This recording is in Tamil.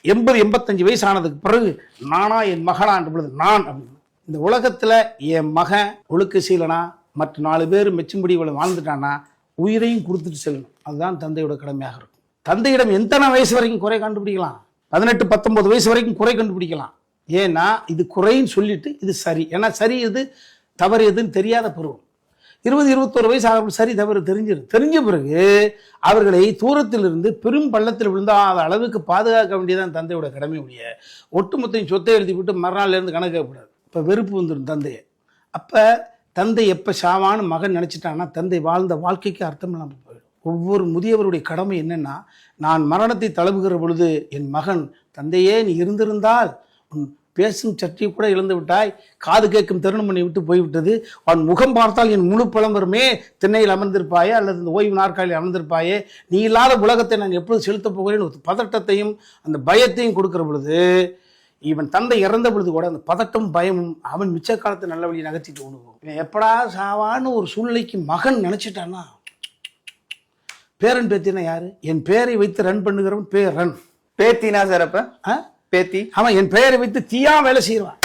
85 வயசு ஆனதுக்கு பிறகு நானா என் மகனா என்ற பொழுது நான் அப்படின்னு இந்த உலகத்துல என் மகன் ஒழுக்க சீலனா மற்ற 4 பேர் மெச்சும்படி இவ்வளவு வாழ்ந்துட்டான்னா உயிரையும் கொடுத்துட்டு செல்லணும். அதுதான் தந்தையோட கடமையாக இருக்கும். தந்தையிடம் எத்தனை வயசு வரைக்கும் குறை கண்டுபிடிக்கலாம்? 18, 19 வயசு வரைக்கும் குறை கண்டுபிடிக்கலாம். ஏன்னா இது குறைன்னு சொல்லிட்டு இது சரி, ஏன்னா சரி எது தவறு எதுன்னு தெரியாத பருவம். 20, 21 வயசு ஆக சரி தவறு தெரிஞ்ச பிறகு அவர்களை தூரத்திலிருந்து பெரும் பள்ளத்தில் விழுந்தாத அளவுக்கு பாதுகாக்க வேண்டியதான் தந்தையோட கடமை. உடைய ஒட்டுமொத்த சொத்தை எழுதி விட்டு மறுநாள்ல இருந்து கணக்கு கேட்கக்கூடாது. இப்போ வெறுப்பு வந்துடும் தந்தையை. அப்போ தந்தை எப்போ சாவான்னு மகன் நினச்சிட்டான்னா தந்தை வாழ்ந்த வாழ்க்கைக்கு அர்த்தம் இல்லாமல் போயிடும். ஒவ்வொரு முதியவருடைய கடமை என்னன்னா, நான் மரணத்தை தழுவுகிற பொழுது என் மகன் தந்தையே நீ இருந்திருந்தால் உன் பேசும் சற்றியை கூட இழந்து விட்டாய், காது கேட்கும் தருணம் பண்ணி விட்டு போய்விட்டது, அவன் முகம் பார்த்தால் என் முழு பழம்பெருமே திண்ணையில் அமர்ந்திருப்பாயே அல்லது இந்த ஓய்வு நாற்காலில் அமர்ந்திருப்பாயே, நீ இல்லாத உலகத்தை நான் எப்பொழுது செலுத்தப் போகிறேன் ஒரு பதட்டத்தையும் அந்த பயத்தையும் கொடுக்கிற பொழுது, இவன் தந்தை இறந்த பொழுது கூட அந்த பதட்டம் பயமும் அவன் மிச்ச காலத்தை நல்ல வழியை நகர்த்திட்டு உணவும். இவன் எப்படா சாவான்னு ஒரு சூழ்நிலைக்கு மகன் நினைச்சிட்டான்னா, பேரன் பேத்தினா யாரு? என் பேரை வைத்து ரன் பண்ணுகிறவன் பேரன். பேத்தினா சார்? அப்ப பேத்தி அவன் என் பெயரை வைத்து தீயா வேலை செய்வான்.